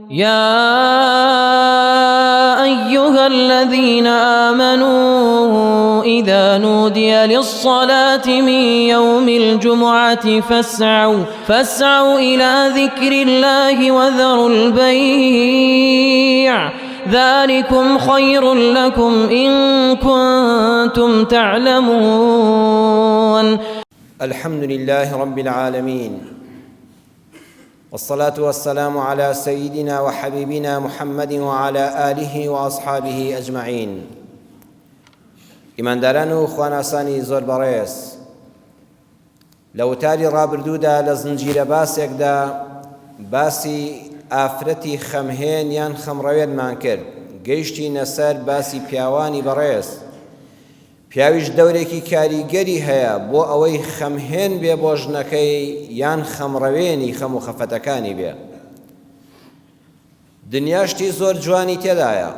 يا أيها الذين آمنوا إذا نودي للصلاة من يوم الجمعة فاسعوا إلى ذكر الله وذروا البيع ذلكم خير لكم إن كنتم تعلمون. الحمد لله رب العالمين، والصلاة والسلام على سيدنا وحبيبنا محمد وعلى آله وأصحابه أجمعين. ئیمانداران و خواناسانی زۆر بەڕێز، لە وتاری ڕابردوودا لە زنجیرە باسێکدا باسی ئافرەتی خەمهێن یان خەمڕەوێتمان کرد. گەیشتینە سەر باسی پیاوانی بەڕێز. پیاویش دەورێکی کاریگەری هەیە بۆ ئەوەی خەمهێن بێ بۆ ژنەکەی یان خەمڕەوێنی خەم و خەفەتەکانی بێ. دنیا شتی زۆر جوانی تێدایە.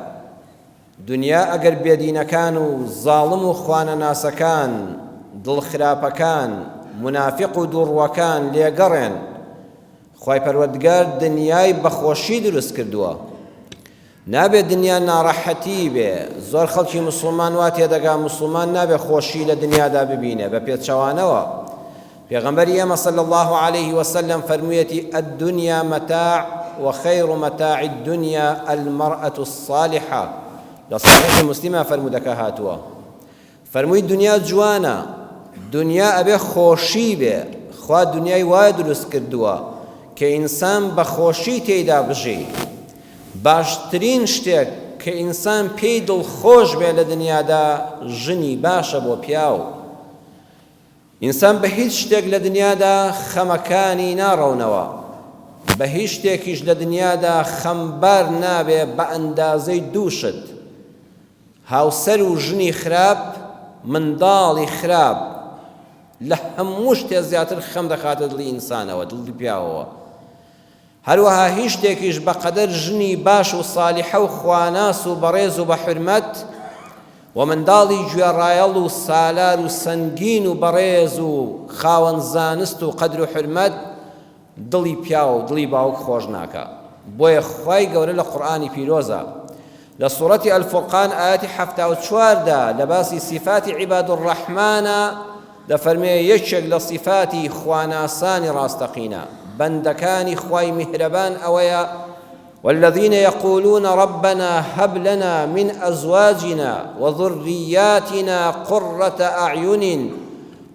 دنیا ئەگەر بێدینەکان و زاڵم و خوانەناسەکان، دڵخراپەکان، منافق و دوڕوەکان لێگەڕێن، خوای پەروەردگار دنیای بەخۆشی دروست کردووە. نابێت دنیا ناڕەحەتی بێ. زۆر خەڵکی مسلمان وا تێدەگا مسلمان نابێت خۆشی لە دنیادا ببینێ بە پێچەوانەوە. پێغەمبەری ئێمە صلی الله عليه وسلم فەرموویەتی الدنيا متاع وخير متاع الدنيا المرأة الصالحة. لە صحیح مسلمە فەرموودەکە هاتووە. فەرمووی دنیا جوانە، دنیا ئەبێ خۆشی بێ. خوا دنیای وایە دروست کردووە کە ئینسان بە خۆشی تێیدا بژی. باشترین شتێک کە ئینسان پێی دڵخۆش بێ لە دنیادا ژنی باشە بۆ پیاو. ئینسان بە هیچ شتێک لە دنیادا خەمەکانی ناڕەونەوە، بە هیچ شتێکیش لە دنیادا خەمبار نابێ بە ئەندازەی دووشت. هاوسەر و ژنی خراپ، منداڵی خراپ لە هەموو شتێ زیاتر خەم دەخاتە دڵی ئینسانەوە، دڵی پیاوەوە. هەروەها هیچ شتێکیش بەقەدەر ژنی باش و سالیحە و خواناس و بەڕێز و بە حورمەت و منداڵی گوێڕایەڵ و سالار و سەنگین و بەڕێز و خاوەن زانست و قەدر و حورمەت دڵی پیاو و دڵی باوک خۆش ناکە. بۆیە خوای گەورە لە قورئانی پیرۆزە لە سوورەتی ئەلفورقان ئایەتی 74دا لە باسی سیفاتی عیباد الرەحمانە دەفەرمێ یەکێک لە سیفاتی خواناسانی ڕاستەقینە، بەندەکانی خوای میهرەبان ئەوەیە والذين يقولون ربنا هب لنا من أزواجنا وذرياتنا قرة أعين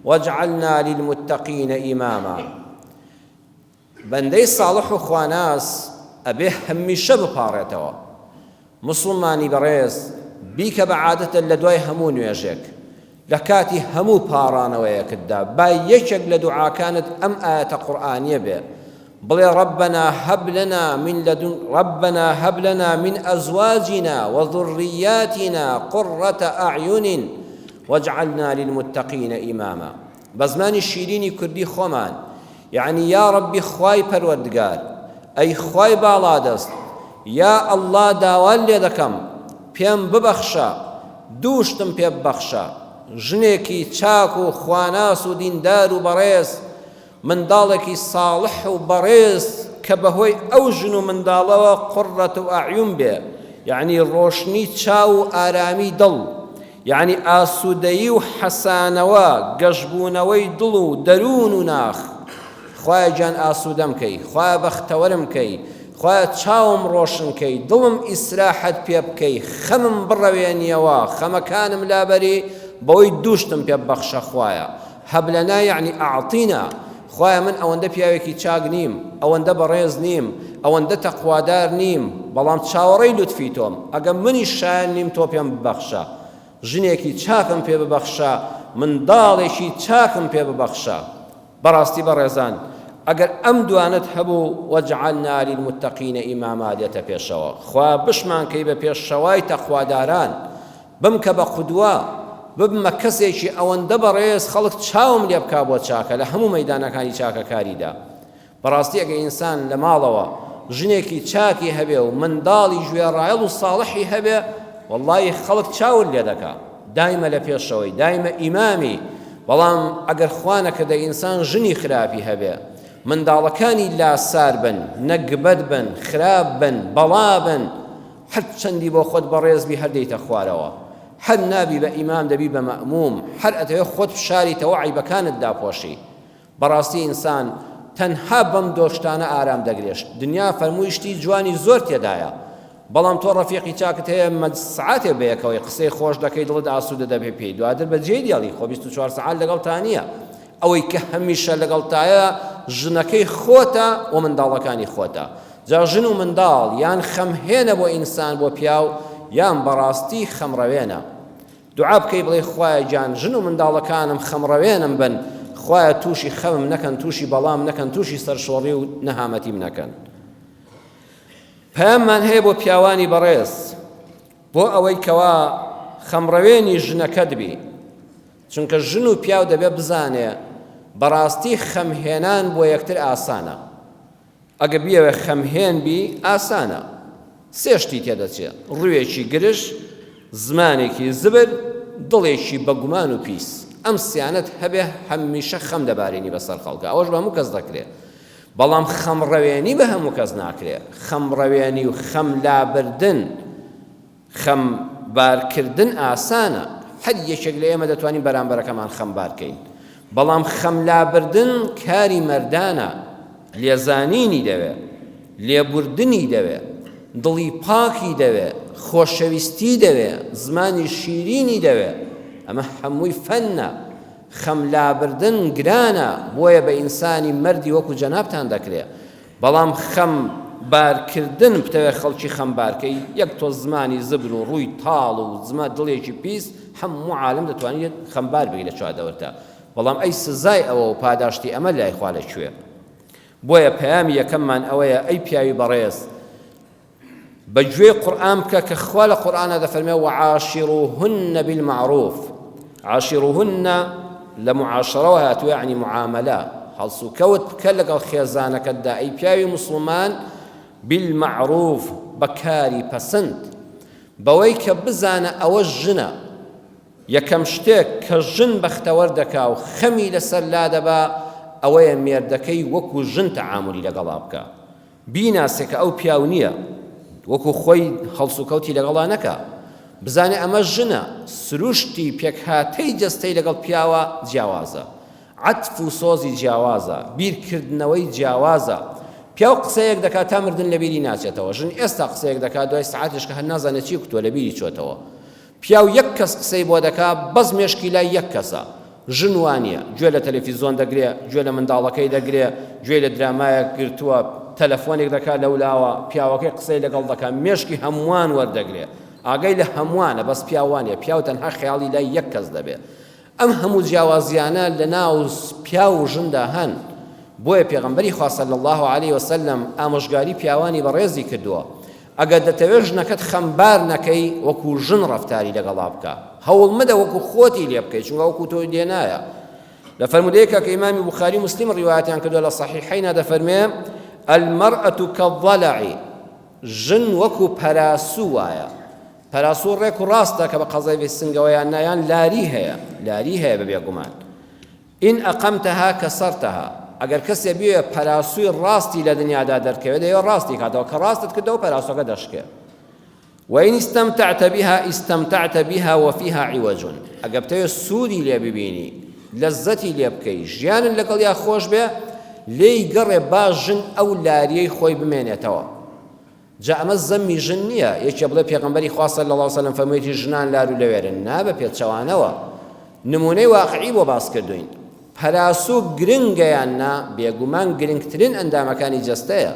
واجعلنا للمتقين إماما. بەندەی ساڵح و خواناس ئەبێ هەمیشە بپاڕێتەوە. مسلمانی بەڕێز بیکە بە عادەتە لە دوای هەموو نوێژێک لە کاتی هەموو پاڕانەوەیەکتدا با یەکێک لە دوعاکانت ئەم ئاەتە قورئانیە بێ، بڵێ ربنا هب لنا من أزواجنا وذرياتنا قرة أعين واجعلنا للمتقين إماما. بە زمانی شیرینی کوردی خۆمان یعنی یا ربی خوای پەروەردگار، ئەی خوای باڵادەست، یا ئەڵڵا داوان لێ دەکەم پێم ببەخشە، دووشتم پێ ببەخشە، ژنێکی چاک و خواناس و دیندار و بەڕێز، منداڵێکی ساڵح و بەڕێز کە بەهۆی ئەو ژن و منداڵەوە قڕەت و ئەعیون بێ، یعنی ڕۆشنی چاو و ئارامی دڵ، یعنی ئاسوودەیی و حەسانەوە، گەشبوونەوەی دڵ و دەروون و ناخ. خوایە گیان ئاسوودەم کەی، خوایە بەختەوەرم کەی، خوایە چاوم ڕۆشن کەی، دڵم ئیسراحەت پێ بکەی، خەمم بڕەوێنیەوە، خەمەکانم لابەری بەوەی دووشتم پێ ببەخشە. خوایە هەب لەنا یعنی ئەعطینا. خوایە من ئەوەندە پیاوێکی چاک نیم، ئەوەندە بەڕێز نیم، ئەوەندە تەقوادار نیم، بەڵام چاوەڕێی لوتفی تۆم، ئەگە منی شایان نیم تۆ پێم ببەخشە، ژنێکی چاکم پێ ببەخشە، منداڵێکی چاکم پێ ببەخشە. بەڕاستی بەڕێزان ئەگەر ئەم دوانت هەبوو وەجعلنا للمتقین ئیماما دێتە پێشەوە. خوا بشمان کەی بە پێشەوای تەقواداران، بمکە بە قودوە، ببمە کەسێکی ئەوەندە بەڕێز خەڵک چاوم لێ بکا بۆ چاکە لە هەموو مەیدانەکانی چاکەکاریدا. بەڕاستی ئەگە ئینسان لە ماڵەوە ژنێکی چاکی هەبێ و منداڵی گوێڕایەڵ و ساڵحی هەبێ، وەڵڵی خەڵک چاور لێ دەکا، دایمە لە پێشەوەی، دایمە ئیمامی. بەڵام ئەگەر خوانەکە دە ئینسان ژنی خراپی هەبێ، منداڵەکانی لاسار بن، نەگبەت بن، خراپ بن، بەڵا بن، هەر چەندی بۆ خۆت بەڕێزبی هەردەیتە خوارەوە، هەر نابی بە ئیمام دەبی بە مەئموم، هەر ئەتەوێ خۆت بشاریتەوە عیبەکانت داپۆشی. بەڕاستی ئینسان تەنها بەم دۆشتانە ئارام دەگرێت. دنیا فەرموویشتی جوانی زۆر تێدایە، بەڵام تۆ ڕەفیقی چاکت هەیە سعاتێ بەیەکەوەی قسەی خۆش دەکەی دڵت ئاسوودە دەبێ پێی، دواتر بەجێی دێڵی خۆ 24 سعات لەگەڵ تا نییە. ئەوەی کە هەمیشە لەگەڵ تایە ژنەکەی خۆتە و منداڵەکانی خۆتە. جا ژن و منداڵ یان خەمهێنە بۆ ئینسان بۆ پیاو یان بەڕاستی خەمڕەوێنە. دوعا بکەی بڵێ خوایە گیان ژن و منداڵەکانم خەمڕەوێنم بن، خوایە تووشی خەمم نەکەن، تووشی بەڵام نەکەن، تووشی سەرشۆڕی و نەهامەتیم نەکەن. پەیاممان هەیە بۆ پیاوانی بەڕێز بۆ ئەوەی کەوا خەمڕەوێنی ژنەکەت بی، چونکە ژن و پیاو دەبێ بزانێ بەڕاستی خەمهێنان بۆ یەکتر ئاسانە. ئەگە بیەوێ خەمهێن بی ئاسانە، سێشتی تێدەچێت: ڕوویەکی گرش، زمانێکی زبر، دڵێکی بەگومان و پیس. ئەم سیانەت هەبێ هەمیشە خەم دەبارێنی بەسەر خەڵکە، ئەوەش بە هەموو کەس دەکرێت. بەڵام خەمڕەوێنی بە هەموو کەس ناکرێت. خەمڕەوێنی و خەم لابردن، خەم بارکردن ئاسانە، هەر یەکێک لە ئێمە دەتوانین بەرامبەرەکەمان خەم بارکەین. بەڵام خەم لابردن کاری مەردانە، لێزانینی دەوێت، لێبوردنی دەوێت، دڵی پاکی دەوێت، خۆشەویستی دەوێت، زمانی شیرینی دەوێت. ئەمە هەمووی فەنە. خەم لابردن گرانە، بۆیە بە ئینسانی مەردی وەکو جەنابتان دەکرێت. بەڵام خەم بارکردن بتەوێ خەڵکی خەم بارکەی، یەک تۆ زمانی زبر و ڕووی تاڵ و زمە دڵێکی پیس، هەموو عالم دەتوانێت خەمبار بگی لە چوادەوەرتا. بەڵام ئەی سزای ئەوە و پاداشتی ئەمە لای خوا لەکوێ؟ بۆیە پەیامی یەکەممان ئەوەیە: ئەی پیاوی بەڕێز، بەگوێ قورئان بکە کە خوا لە قورئانە دەفەرمێ: وعاشروهن بالمعروف. عاشروهن لە معاشرەوە هاتووە، یعنی معاملە، هەڵس و کەوت بکە لەگەڵ خێزانەکەتدا. ئەی پیاوی مسلمان، بالمعروف، بەکاری پەسەند، بەوەی کە بزانە ئەوە ژنە. یەکەم شتێک کە ژن بەختەوەر دەکا و خەمی لەسەر لا دەبا ئەوەیە مێردەکەی وەکو ژن تەعاملی لەگەڵا بکە، بیناسێ کە ئەو پیاو نییە، وەکو خۆی هەڵس و کەوتی لەگەڵا نەکا، بزانێ ئەمە ژنە، سروشتی پێکهاتەی جەستەی لەگەڵ پیاوە جیاوازە، عەتف و سۆزی جیاوازە، بیرکردنەوەی جیاوازە. پیاو قسەیەک دەکات تا مردن لە بیری ناچێتەوە، ژن ئێستا قسەیەک دەکات دوای سعاتێش کە هەر نازانێت چی کتۆ لە بیری چۆتەوە. پیاو یەک کەس قسەی بۆ دەکات، بەس مێشکی لای یەک کەسە. ژن وانیە، گوێ لە تەلەڤیزۆن دەگرێ، گوێ لە منداڵەکەی دەگرێ، گوێ لە درامایەک گرتووە، تەلەفۆنێک دەکات لەولاوە، پیاوەکەی قسەی لەگەڵ دەکات، مێشکی هەمووان وەردەگرێ، ئاگای لە هەمووانە، بەس پیاوانیە. پیاو تەنها خەیاڵی لای یەک کەس دەبێت. ئەم هەموو جیاوازیانە لە ناو پیاو و ژندا هەن. بۆیە پێغەمبەری خوا صلی الله علیه وسلم ئامۆژگاری پیاوانی بەڕێزی کردووە: ئەگەر دەتەوێت ژنەکەت خەمبار نەکەی، وەکو ژن ڕەفتاری لەگەڵا بکە، هەوڵ مەدە وەکو خۆتی لێ بکەی، چونکە وەکو تۆ لێ نایە. لە فەرمودەیەکە کە ئیمامی بوخاری مسلم ڕیوایەتیان کردووە لە صەحیحەینا دەفەرمێ: المرأة كالضلع، ژن وەکو پەراسوو وایە. پەراسوو ڕێک و ڕاستە کە بە قەزای سنگەوەیان نایان لاری هەیە، لاری هەیە بەبێ گومان. ئین ئەقەمتەها کەسەرتەها، ئەگەر کەسێ بێ پەراسووی ڕاستی لە دنیادا دەرکەوێت، دەیەوە ڕاستی کاتەوە، کە ڕاستت کردەوە پەراسوەکە دەشکێ. وإن استمتعت بها استمتعت بها وفيها عوج، ئەگەر بتەوێت سوودی لێ ببینی، لەزەتی لێ بکەی، ژیانن لەگەڵ یا خۆش بێ، لێی گەڕێ با ژن ئەو لاریەی خۆی بمێنێتەوە. جا ئەمە زەممی ژن نییە. یەکێ بڵێ پێغەمبەری خوا صلی الله علیه وسلم فەرموویەتی ژنان لار و لەوێرن، نابە پێچەوانەوە. نمونەی واقعی بۆ باس کردوین. پەراسوو گرنگەیان نا، بێگومان گرنگترین ئەندامەکانی جەستەیە.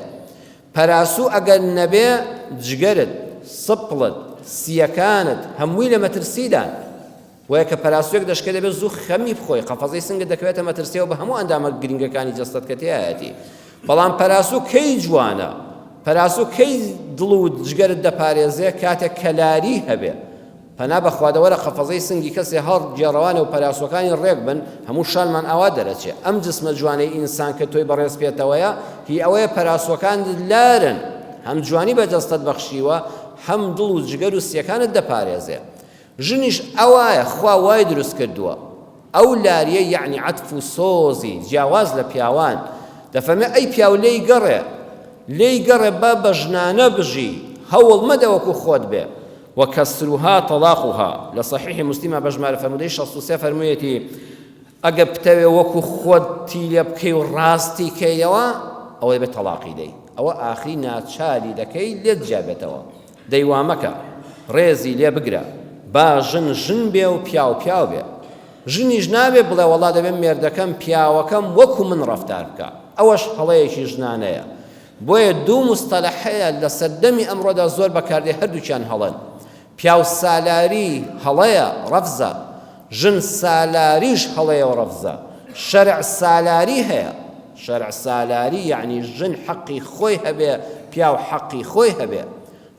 پەراسوو ئەگەر نەبێ، جگەرت، سپڵت، سیەکانت هەمووی لە مەترسیدان. وایە کە پەراسوویەک دەشکێ دەبێت زوو خەمی بخۆی، قەفەزەی سنگت دەکەوێتە مەترسیەوە بە هەموو ئەندامە گرنگەکانی جەستت کە تێایەتی. بەڵام پەراسوو کەی جوانە، پەراسوو کەی دڵ و جگەرت دەپارێزێ کاتێک کەلاری هەبێ. پەنا بەخوادەوەرە قەفەزەی سنگی کەسێ هەڵ جێڕەوانە و پەراسوەکانی ڕێک بن، هەموو شانمان ئاوا دەرەچێ. ئەم جسمە جوانەی ئینسان کە تۆی بەڕێز پێێتەوەیە، هی ئەوەیە پەراسوەکان لارن، هەم جوانی بەجەستت بەخشیوە، هەم دڵ و جگەر و سیەکانت دەپارێزێ. ژنیش ئەوایە خوا وای دروست کردووە، ئەو لاریە یعنی عەتف و سۆزی جیاواز لە پیاوان دەفەرمێ ئەی پیاو لێی گەڕێ با بە ژنانە بژی هەوڵ مەدە وەکو خۆت بێ وەکەسروها تەلاقها لە صحیحی موسلیمە بە ژمارە فەرموودەی 63 فەرموویەتی ئەگە بتەوێ وەکو خۆتی لێ بکەی و ڕاستی کەیەوە ئەوە بێت تەلاقی دەی ئەوە ئاخری ناچاری دەکەی لێت جیابێتەوە دەیوا مەکە ڕێزی لێ بگرە با ژن بێ و پیاو بێ ژنیش نابێ بڵێ وەڵا دەبێت مێردەکەم پیاوەکەم وەکو من ڕەفتار بکە ئەوەش هەڵەیەکی ژنانەیە بۆیە دوو مستەلەح هەیە لە سەردەمی ئەمڕۆدا زۆر بەکاردێ هەردووکیان هەڵەن پیاو سالاری هەڵەیە ڕەفزە ژن سالاریش هەڵەیە و ڕەفزە شەرع سالاری هەیە شەرع سالاری یعنی ژن حەقی خۆی هەبێ پیاو حەقی خۆی هەبێ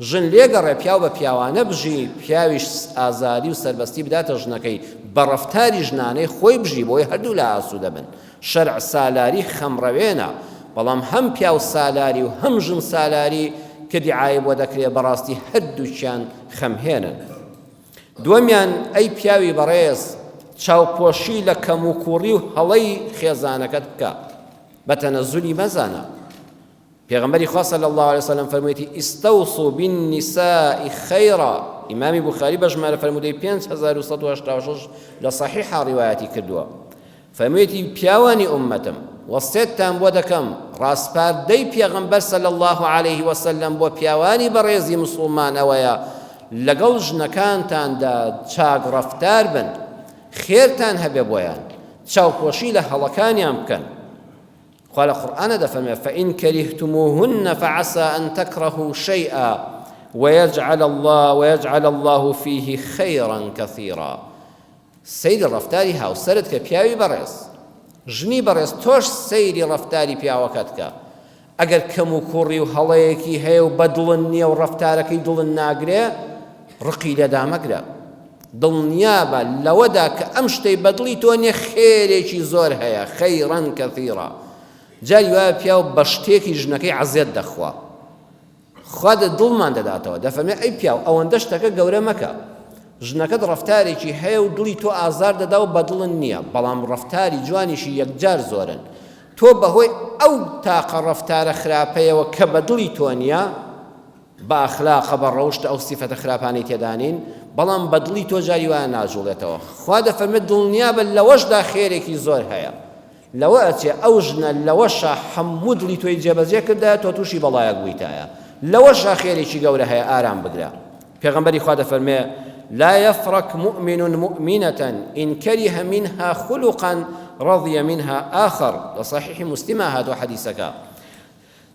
ژن لێگەڕێ پیاو بە پیاوانە بژی پیاویش ئازادی و سەربەستی بداتە ژنەکەی بە ڕەفتاری ژنانەی خۆی بژی بۆی هەردوو لە ئاسوودە بن شەرع سالاری خەمڕەوێنە بەڵام هەم پیاو سالاری و هەم ژن سالاری کە دیعای بۆ دەکرێت بەڕاستی هەردووکیان خەمهێنن دووەمیان ئەی پیاوی بەڕێز چاوپۆشی لە کەم و کوڕی و هەڵەی خێزانەکەت بکە بە تەنەزولی مەزانە پێغەمبەری خوا صلی الله علیه وسلم فەرموویەتی ئیستەوصوا بالنساء خەیرا ئیمامی بوخاری بە ژمارە فەرموودەی 5186 لە صحیحا ڕیوایەتی کردووە فەرموویەتی پیاوانی ئومەتم وەسێتتان بۆ دەکەم ڕاستپاردەی پێغەمبەر صلی الله علیه وسلم بۆ پیاوانی بەڕێزی موسڵمان ئەوەیە لەگەڵ ژنەکانتاندا چاک ڕەفتار بن خێرتان هەبێ بۆیان چاوپۆشی لە هەڵەکانیان بکەن خوا لە قورئانە دەفەرمێ فإن كرهتموهن فعسى أن تكرهوا شيئا ويجعل الله فيه خيرا كثيرا سەیری ڕەفتاری هاوسەرت کە پیاوی بەڕێز ژنی بەڕێز تۆش سەیری ڕەفتاری پیاوەکەت کە ئەگەر کەم و کوڕی و هەڵەیەکی هەیە و بەدڵن نییە و ڕەفتارەکەی دڵن ناگرێ ڕقی لەدا مەگرە دڵنیابە لەوەدا کە ئەم شتەی بەدڵی تۆ نییە خێرێکی زۆر هەیە خەیڕەن کەثیرا جاری وایە پیاو بە شتێکی ژنەکەی عەزیەت دەخوا خوا دڵمان دەداتەوە دەفەرمێ ئەی پیاو ئەوەندە شتەکە گەورە مەکە ژنەکەت ڕەفتارێکی هەیە و دڵی تۆ ئازار دەدا و بەدڵن نییە بەڵام ڕەفتاری جوانیشی یەکجار زۆرن تۆ بەهۆی ئەو تاقە ڕەفتارە خراپەیەوە کە بەدڵی تۆ نییە بە ئەخلاقە بە ڕەوشتە ئەو سیفەتە خراپانەی تێدانین بەڵام بەدڵی تۆ جاری وایە ناجوڵێتەوە خوا دەفەرمێت دڵنیابە لەوەشدا خێرێکی زۆر هەیە لەوە ئەچێ ئەو ژنە لەوەشە هەموو دڵی تۆی جێبەجێ کردایە تۆ تووشی بەڵایەک بوویتایە لەوەشە خێرێکی گەورە هەیە ئارام بگرە پێغەمبەری خوا دەفەرمێ لا يفرق مؤمن مؤمنة إن كره منها خلقا رضي منها آخر لصحيح مسلم هذا حديثك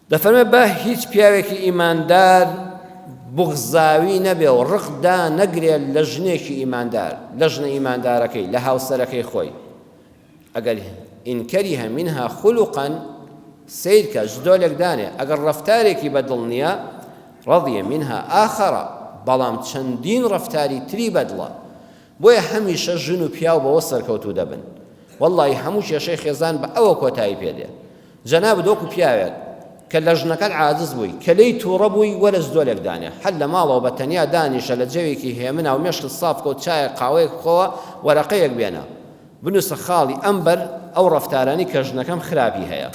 دفرمي با هیچ پیاوێکی ئیماندار بغزاوی نەبێ و ڕقدا نەگرێ لە ژنێکی ئیماندار لە ژنە ئیماندارەکەی لە هاوسەرەکەی خۆی ئەگەر إن كره منها خلقا سیر کە ژدۆلێک دانێ ئەگەر ڕەفتارێکی بەدڵ نییە رضي منها آخر بەڵام چەندین ڕەفتاری تری بەدڵە بۆیە هەمیشە ژن و پیاو بەوە سەرکەوتوو دەبن وەڵڵی هەموو کێشەی خێزان بە ئەوە کۆتایی پێدێ جەناب دۆکو پیاوێت کە لە ژنەکەت عاجز بووی کە لێی تووڕە بووی وەرە ژدۆلێک دانێ هەر لە ماڵەوە بە تەنیا دانیشە لە جەوێکی هێمنە و مێشت ساف کەوت چایە قاوەیەک خۆوە وەرەقەیەک بێنە بنووسە خاڵی ئەمبەر ئەو ڕەفتارانی کە ژنەکەم خراپی هەیە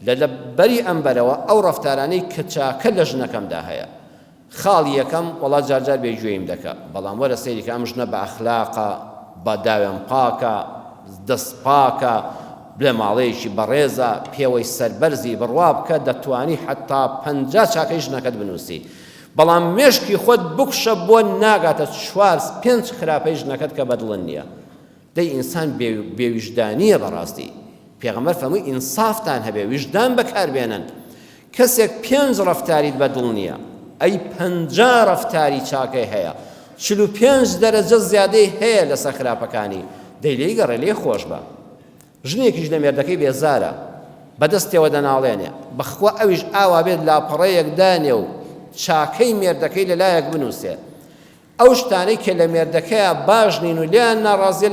لە بەری ئەمبەرەوە ئەو ڕەفتارانەی کە چاکە لە ژنەکەمدا هەیە خاڵی یەکەم وەڵات جارجار بێگوێیم دەکە بەڵام وەرە سەیری کە ئەم ژنە بە ئەخلاقە بە داوێن پاکە دەست پاکە بلێ ماڵەیەکی بەڕێزە پێوەی سەربەرزی بڕوا بکە دەتوانی حتا 50 چاکەی ژنەکەت بنووسی بەڵام مێشکی خۆت بکشە بۆ ناگاتە 4-5 خراپەی ژنەکەت کە بەدڵن نییە دەی ئینسان بێویژدانیە بەڕاستی پێغەمبەر فەرمووی ئینسافتان هەبێ ویژدان بەکاربێنن کەسێک 5 ڕەفتاریت بەدڵ نییە ئەی 50 ڕەفتاری چاکەی هەیە 45 دەرەجە زیادەی هەیە لەسەر خراپەکانی دەی لێی گەڕێ لێ خۆش بە ژنێکیش لە مێردەکەی بێزارە بەدەستێوە دەناڵێنێ بەخوا ئەویش ئاوا بێت لاپەڕەیەک دانێ و چاکەی مێردەکەی لەلایەک بنووسێ ئەو شتانەی کە لە مێردەکەیە باش نین و لیان ناڕازیە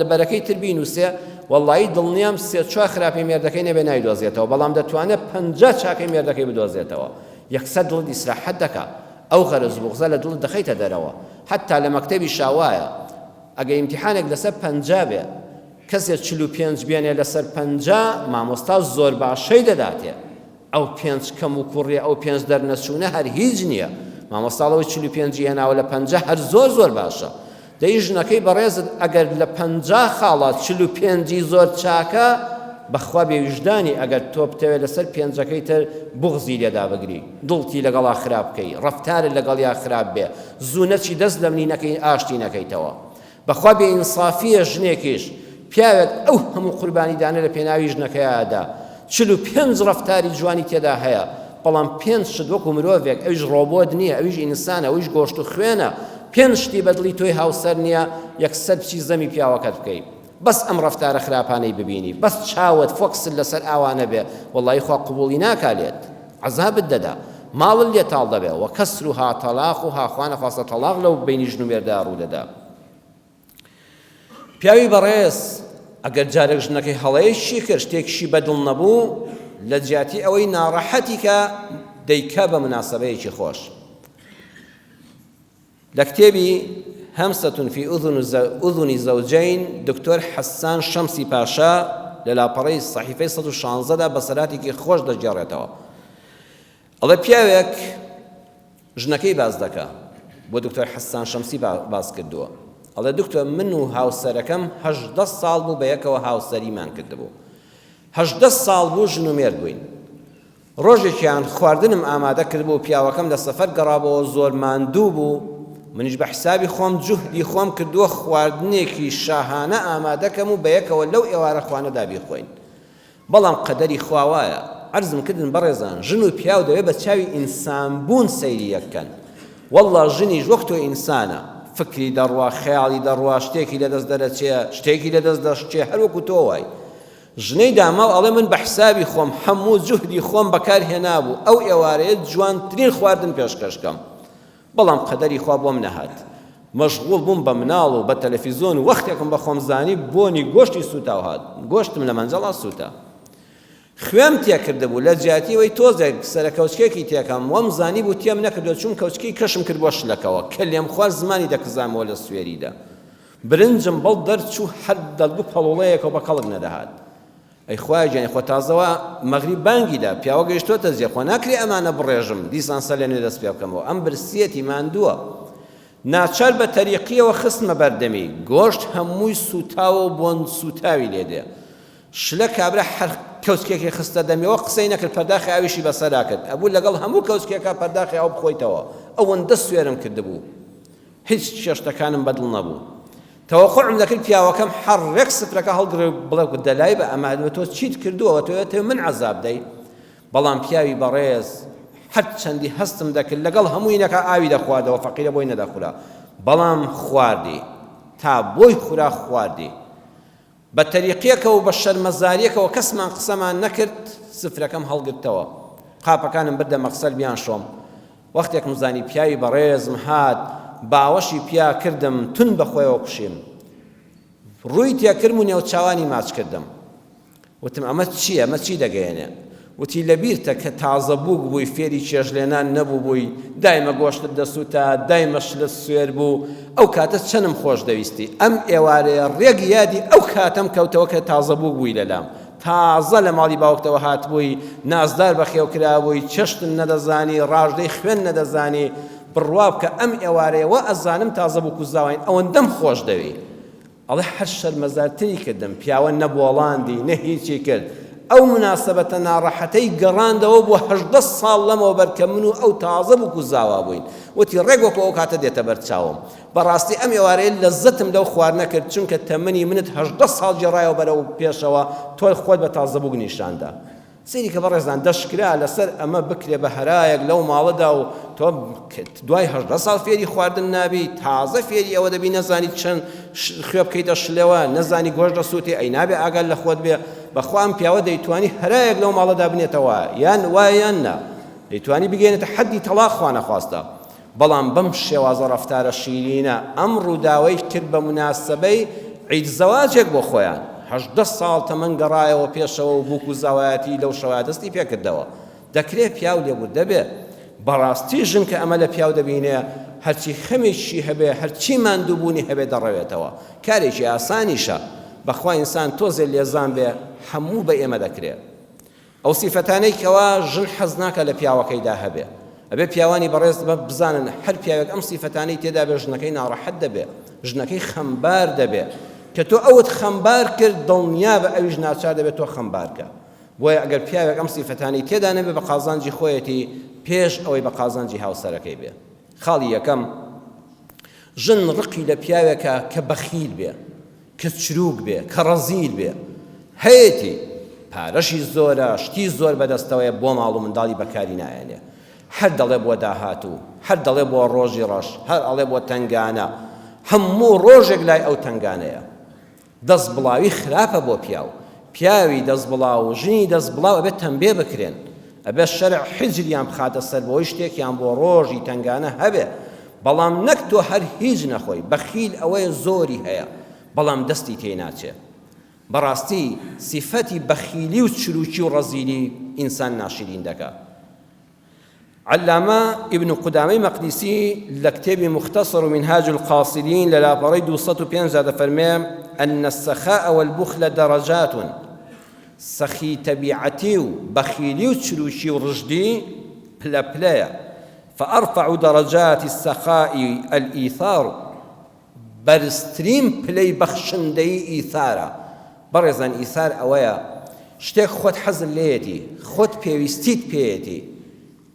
لە بەرەکەی تر بینووسێ وەڵڵی دڵنیام 3-4 خراپی مێردەکەی نەبێ نایدۆزێتەوە بەڵام دەتوانێت 50 چاکەی مێردەکەی بدۆزێتەوە یەکسەر دڵت ئیسراحەت دەکا ئەو غەرز بوغزە لە دڵت دەخەیتە دەرەوە حتا لە مەکتەبی شاوایە ئەگەر ئیمتیحانێک لەسەر 50 بێ کەسێک 45 بێنێ لەسەر 50 مامۆستا زۆر باشەی دەداتێ ئەو 5 کەم و کوڕێ ئەو 5 دەرنەچوونە هەر هیچ نییە مامۆستاڵەوەی 45 هێناوە لە 50 هەر زۆر باشە دەی ژنەکەی بەڕێزت ئەگەر لە 50 خاڵات 45 زۆر چاکە بەخوا بێویژدانی ئەگەر تۆ بتەوێت لەسەر 5ەکەی تر بغزی لێدا بگری دڵتی لەگەڵا خراپ بکەی ڕەفتارت لەگەڵیا خراپ بێ زوو نەچی دەست لە منینەکەی ئاشتی نەکەیتەوە بەخوا بێئینسافیە ژنێکیش پیاوێک ئەو هەموو قوربانیدانە لە پێناوی ژنەکەیدا 45 ڕەفتاری جوانی تێدا هەیە بەڵام 5 شت وەکو مرۆڤێک ئەویش ڕۆبۆت نییە ئەویش ئینسانە ئەویش گۆشت و خوێنە 5 شتی بەدڵی تۆی هاوسەر نییە 100 چی زەمی پیاوەکەت بکەیت بەس ئەم ڕەفتارە خراپانەی ببینی بەس چاوت فۆکست لەسەر ئاوانە بێ وەڵڵی خوا قبوڵی ناکالێت عەزابت دەدا ماڵت لێتاڵ دەبێ وەکەسروها تەلاقها خوا نەخواستە تەلاق لەو بینی ژن و مێردە ڕوو دەدا پیاوی بەڕێز ئەگەر جارێک ژنەکەی هەڵەیەکی کرد شتێکشی بەدڵ نەبوو لە جیاتی ئەوەی ناڕەحەتی کە دەیکا بە مناسبەیەکی خۆش لە کتێبی هەمسەتون فی ئوذنی زەوجەین دکتۆر حەسان شەمسی پاشا لە لاپەڕەی سەحیفەی 116دا بەسەراتێکی خۆش دەجێڕێتەوە ئەڵێ پیاوێک ژنەکەی باز دەکا بۆ دکتۆر حەسان شەمسی باز کردووە ئەڵێ دکتۆر من و هاوسەرەکەم 18 ساڵ بوو بە یەکەوە هاوسەریمان کردبوو 18 ساڵ بوو ژن و مێرد بووین ڕۆژێکیان خواردنم ئامادە کردبوو پیاوەکەم لە سەفەر گەڕابەوە زۆر ماندوو بوو منیش بە حسابی خۆم جوهدی خۆم کردووە خواردنێکی شاهانە ئامادەکەم و بە یەکەوە لەو ئێوارە خوانەدا بیخۆین بەڵام قەدەری خوا وایە عەرزم کردن بەڕێزان ژن و پیاو دەوێت بە چاوی ئینسان بوون سەیری یەکەن وەڵڵا ژنیش وەک تۆ ئینسانە فکری دەڕوا خەیاڵی دەڕوا شتێکی لەدەست دەرەچێ شتێکی لەدەست دەشتێ هەر وەکو تۆ وای ژنەی داما و ئەڵێ من بە حسابی خۆم هەموو جوهدی خۆم بەکار هێنابوو ئەو ئێوارەیە جوانترین خواردن پێشکەشکەم بەڵام قەدەری خوا بۆم نەهات مەشغوڵ بووم بە مناڵ و بە تەلەڤیزۆن و وەختێکم بە خۆم زانی بۆنی گۆشتی سوتاو هات گۆشتم لە مەنجەڵا سوتە خوێم تێکردبوو لە جیاتیەوەی تۆزێک سەرکەوچکێکی تێکەم وەم زانی بوو تێم نەکردو چون کەوچکەی کەشم کرد بۆ شلەکەوە کە لێم خوارد زمانی دەکزامەوە لە سوێریدا برنجم بەڵ دەرچوو هەر دەڵبوو پەڵۆڵەیەکەوە بە کەڵک نەدەهات ئەی خوای گیانی خۆ تازەوە مەغریب بانگیدا پیاوە گەیشتۆتە زێ خۆ ناکرێ ئەمانە بڕێژم دیسان سەلێنێ دەست پێ بکەمەوە ئەم برسیەتی ماندووە ناچار بە تەریقیەوە خستمە بەردەمی گۆشت هەمووی سوتاوە و بۆن سوتاوی لێدێ شلە کابرا هەر کەوچکێکی خستە دەمیەوە قسەی نەکرد پەرداخی ئاویشی بەسەرا کرد ئەبوو لەگەڵ هەموو کەوچکێکە پەرداخی ئاو بخۆیتەوە ئەوەندە سوێرم کردبوو هیچ شێشتەکانم بەدڵ نەبوو تەوەقعم دەکرد پیاوەکەم هەڕێک سفرەکە هەڵگرێ بڵێ دەلای بە ئەمە تۆ چیت کردووە تۆ من عەزاب دەی بەڵام پیاوی بەڕێز هەر چەندی هەستم دەکرد لەگەڵ هەمووینەکە ئاوی دەخواردەوە فەقیرە بۆی نەدەخورا بەڵام خواردی تا بۆی خورا خواردی بە تەریقیەکەوە و بە شەرمەزاریەکەوە کەسمان قسەمان نەکرد سفرەکەم هەڵگرتەوە قاپەکانم بردە مەغسەل بیان شۆم وەختێکم زانی پیاوی بەڕێزم هات باوەشی پیا کردم تون بەخۆیەوە کوشیم ڕووی تێکردم و نێوچاوانی ماچ کردم وتم ئەمە چییە ئەمە چی دەگەیەنێ وتی لەبیرتە کە تازە بوو بووی فێری چێژلێنان نەبوو بووی دایمە گۆشتت دەسووتە دایمە شلت سوێر بوو ئەو کاتە چەنم خۆش دەویستی ئەم ئێوارەیە ڕێگ یادی ئەو کاتەم کەوتەوە کە تازە بوو بووی لەلام تازە لە ماڵی باوکتەوە هات بووی نازدار بەخێو کرا بووی چەشتن نەدەزانی ڕاژدەی خوێن نەدەزانی بڕوا بکە ئەم ئێوارەیە وە ئەزانم تازە بوو کوزاوین ئەوەندەم خۆش دەوی ئەڵێ هەر شەرمەزارتری کردم پیاوە نەبۆڵاندی نە هیچی کرد ئەو مناسبەتە ناڕەحەتەی گەڕاندەوە بۆ 18 ساڵ لەمەوە بەرکە من و ئەو تازە بوو کوزاوا بووین وتی ڕێک وەکو ئەو کاتە دێتە بەرچاوم بەڕاستی ئەم ئێوارەیە لەزەتم لەو خوارد نەکرد چونکە تەمەنی منت 18 ساڵ جێڕایەوە بەرەو پێشەوە تۆ خۆت بە تازە بوو نیشاندا سەیری کە بەڕێزان دەشکرا لەسەر ئەمە بکرێ بە هەرایەک لەو ماڵەدا و تۆ دوای 18 ساڵ فێری خواردن نابی تازە فێری ئەوە دەبی نەزانی چەند خوێ بکەیتە شلەوە نەزانی گۆشت دەسووتێ ئەی نابێ ئاگال لە خۆت بێ بەخوا ئەم پیاوە دەیتوانی هەرایەک لەو ماڵەدا بنێتەوە یان وایە یان نا دەیتوانی بگەێنێتە حەدی تەلاق خوا نەخواستە بەڵام بەم شێوازە ڕەفتارە شیرینە ئەم ڕووداوەی کرد بە مناسبەی عید زەواجێک بۆ خۆیان 18 ساڵ تەمەن گەڕایەوە پێشەوە و بووک و زاوایەتی لەو شەوە دەستی پێکردەوە دەکرێت پیاو لێبوو دەبێت بەڕاستی ژن کە ئەمە لە پیاو دەبینێ هەرچی خەمێکی هەبێ هەرچی ماندووبوونی هەبێ دەڕەوێتەوە کارێکی ئاسانیشە بەخوا ئینسان تۆزێ لێزان بێ هەموو بە ئێمە دەکرێت ئەو سیفەتانەی کەوا ژن حەز ناکە لە پیاوەکەیدا هەبێ ئەبێ پیاوانی بەڕێز بزانن هەر پیاوێک ئەم سیفەتانەی تێدا بێ ژنەکەی ناڕەحەت دەبێ ژنەکەی خەمبار دەبێ کە تۆ ئەوت خەمبار کرد دڵنیا بە ئەویش ناچار دەبێت تۆ خەمبارکە بۆیە ئەگەر پیاوێک ئەم سیفەتانی تێدا نەبێ بە قازانجی خۆیەتی پێش ئەوەی بە قازانجی هاوسەرەکەی بێ خاڵی یەکەم ژن ڕقی لە پیاوێکە کە بەخیل بێ کە چروک بێ کە ڕەزیل بێ هەیەتی پارەشی زۆرە شتی زۆر بەدەستەوەیە بۆ ماڵ و منداڵی بەکاری نایەنێ هەر دەڵێ بۆ داهاتوو هەر دەڵێ بۆ ڕۆژی ڕەش هەر ئەڵێ بۆ تەنگانە هەموو ڕۆژێک لای ئەو تەنگانەیە دەست بڵاوی خراپە بۆ پیاوی دەست بڵاو ژنی دەست بڵاو ئەبێت تەنبێ بکرێن ئەبێت شەرع حجریان بخاتە سەر بۆی شتێکیان بۆ ڕۆژی تەنگانە هەبێ بەڵام نەک تۆ هەر هیچ نەخۆی بەخیل ئەوەیە زۆری هەیە بەڵام دەستی تێ ناچێت بەڕاستی سیفەتی بەخیلی و چروکی و ڕەزیلی ئینسان ناشرین دەکات علامە ابن قدامەی مەقدیسی لە کتێبی مختصر و منهاج القاصدین لە لاپەڕەی 205 دەفەرمێ أن السخاء والبخل درجات سخي تبيعتي بخيلي وتشروشي ورشدي بلا بلايا فأرفع درجات السخاء الإيثار برستريم بلاي بخشندي إيثارا برزان إيثار أويا شتێک خۆت حەزت لێیەتی خۆت پێویستیت پێیەتی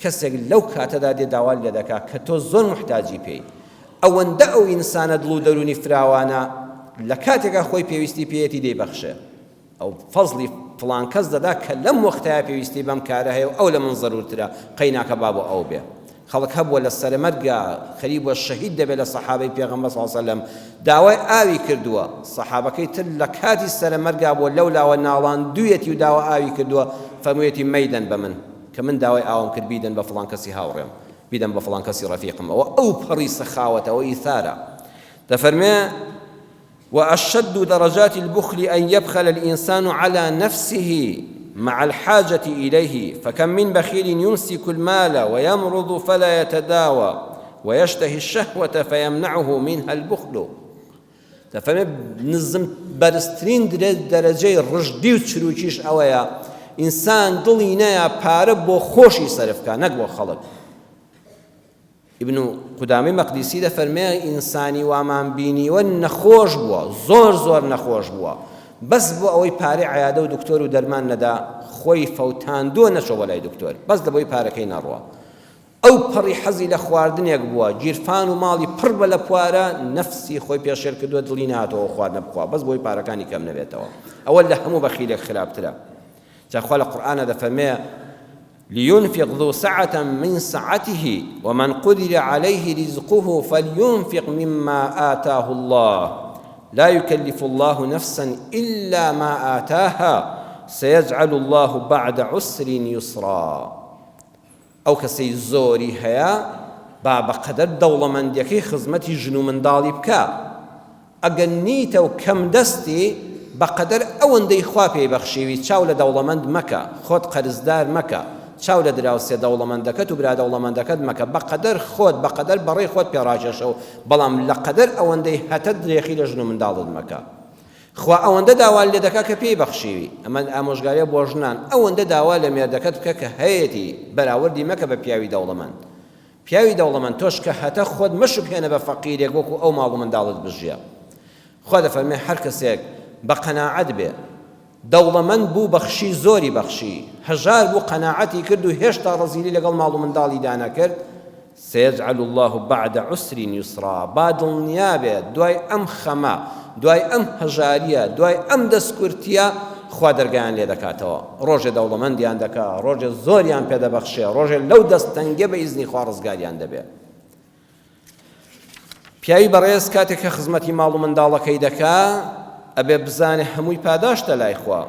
کەسێک لەو کاتەدا دێ داوای لێ دەکات کە تۆ زۆر محتاجی پێی ئەوەندە ئەو ئینسانە دڵ و دەرونی فراوانە لە کاتێکا خۆی پێویستی پێیەتی دەیبەخشێ ئەو فەزلی فڵان کەس دەدا کە لەم وەختەیە پێویستی بەم کارە هەیە و ئەو لە من زەرورترە قەیناکە با بۆ ئەو بێ خەڵک هەبووە لە سەرمەرگا خەریب وە شەهید دەبێت لە سەحابەی پێغەمبەر صلی الله علیه وسلم داوای ئاوی کردووە سەحابەکەی تر لە کاتی سەرمەرگا بۆ لەولاوە ناڵاندوویەتی و داوا ئاوی کردووە فەرموویەتی مەیدەن بە من کە من داوای ئاوم کرد بیدەن بە فڵان کەسی هاوڕێم بیدەن بە فڵان کەسی ڕەفیقم ئەو پەڕی سەخاوەتە ئەو ئیثارە دەفەرمێ وأشد درجات البخل أن يبخل الإنسان على نفسه مع الحاجة إليه فكم من بخيل يمسك المال ويمرض فلا يتداوى ويشتهي الشهوة فيمنعه منها البخل تفهم نظم برسترين درجة الرشدي وتشروكيش أويا إنسان ضلينا بارب وخوشي صرفك نقوى خلق ابن قدامەی مەقدیسی دەفەرمێ ئینسانی وامان بینیوە نەخۆش بووە زۆر نەخۆش بووە بەس بۆ ئەوەی پارەی عیادە و دکتۆر و دەرمان نەدا خۆی فەوتاندووە نەچۆوە لای دکتۆر بەس لەبۆی پارەکەی نەڕوە ئەو پەڕی حەزی لە خواردنێک بووە گیرفان و ماڵی پڕ بە لە پوارە نەفسی خۆی پێشێر کردووە دڵی نهاتەوە خواردنە بخوا بەس بۆی پارەکانی کەم نەبێتەوە ئەوە لە هەموو بەخیلێک خراپترە جاخوا لە قورئانە دەفەرمێ لينفق ذو سعة من سعته ومن قدر عليه رزقه فلينفق مما آتاه الله لا يكلف الله نفسا إلا ما آتاها سيجعل الله بعد عسر يسرا أو كسي زوري هيا باب قدر دولة من ديكي خزمتي جنو من دالي بكا أقنيت وكم دستي بقدر أون دي خوابي بخشيوي تشاول دولة من مكة خود قرزدار مكة چاو لە دراوسێ دەوڵەمەندەکەت و برا دەوڵەمەندەکەت مەکە بەقەدەر خۆت بەقەدەر بەڕێی خۆت پێڕاکێشەوە بەڵام لە قەدەر ئەوەندەی هەتە درێخی لە ژن و منداڵت مەکە خوا ئەوەندە داوا لێ دەکا کە پێی بەخشیوی ئەمە ئامۆژگاریە بۆ ژنان ئەوەندە داوا لە مێردەکەت بکە کە هەیەتی بەراوردی مەکە بە پیاوی دەوڵەمەند پیاوی دەوڵەمەند تۆش کە هەتە خۆت مەشوبهێنە بە فەقیرێک وەکو ئەو ماڵ و منداڵت بژیە خوا دەفەرمێ هەر کەسێک بە قەناعەت بێ دەوڵەمەند بوو بەخشی زۆری بەخشی هەژار بوو قەناعەتی کرد و هێشتا ڕەزیلی لەگەڵ ماڵ و منداڵی دانەکرد سيجعل الله بعد عسر يسرا با دڵنیا بێت دوای ئەم خەمە دوای ئەم هەژاریە دوای ئەم دەستکورتیە خوا دەرگایان لێ دەکاتەوە ڕۆژێ دەوڵەمەندیان دەکات ڕۆژێ زۆریان پێدەبەخشێ ڕۆژێ لەو دەستەنگە بە ئیزنی خوا ڕزگاریان دەبێت پیاوی بەڕێز کاتێک کە خزمەتی ماڵ و منداڵەکەی دەکات ئەبێ بزانێ هەمووی پاداشتە لای خوا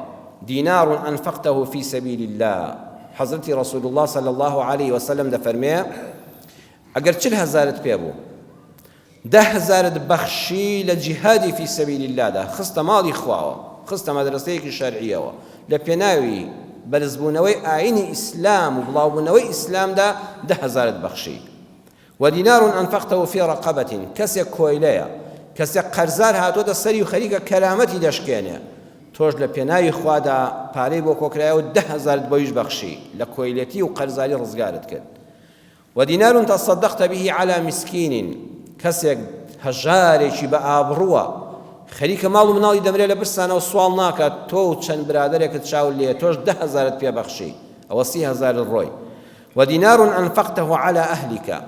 دینار أنفقته في سبيل الله حضرتی رسول الله صلى الله عليه وسلم دەفەرمێ ئەگەر 40,000 پێ بوو 10,000 بەخشی لە جیهادی في سبيل الله دا خستە ماڵی خواوە خستە مەدرسەیەکی شەرعیەوە لە پێناوی بەرزبوونەوەی ئاینی ئیسلام و بڵاوبوونەوەی ئیسلامدا 10,000 بەخشی ودينار أنفقته في رقبة كسي كويليا کەسێک قەرزار هاتوۆتە سەری و خەریکە کەرامەتی دەشکێنێ تۆش لە پێناوی خوادا پارەی بۆ کۆکرایەوە 10,000 بۆیش بەخشی لە کۆیلەتی و قەرزاری ڕزگارت کرد ودینار تصدقت به على مسكين کەسێک هەژارێکی بە ئابڕووە خەریکە ماڵ و مناڵی دەمرێ لە برسانە و سوال ناکات تۆ و چەند برادەرێکت چاو لێ تۆش 10,000 پێ بەخشی ئەوە 30,000 ڕۆی ودینار أنفقته على أهلك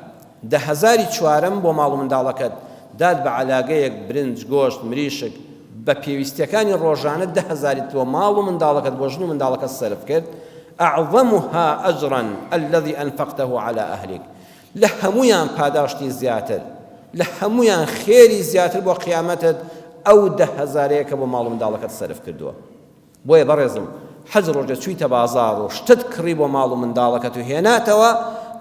10,000 چوارەم بۆ ماڵ و منداڵەکەت داد بە عەلاگەیەک برنج گۆشت مریشک بە پێویستیەکانی ڕۆژانە 10,000 تۆ ماڵ و منداڵەکەت بۆ ژن و منداڵەکەت سەرف کرد أعظمها أجرا الذي أنفقته على أهلك لهمویان پاداشتی زیاتر لهمویان خێری زیاتر بۆ قیامەتت ئەو 10,000 کە بۆ ماڵ و منداڵەکەت سەرف کردووە بۆیە بەڕێزم حەز ڕۆژە چوویتە بازاڕ و شتت کڕی بۆ ماڵ و منداڵەکەت و هێناتەوە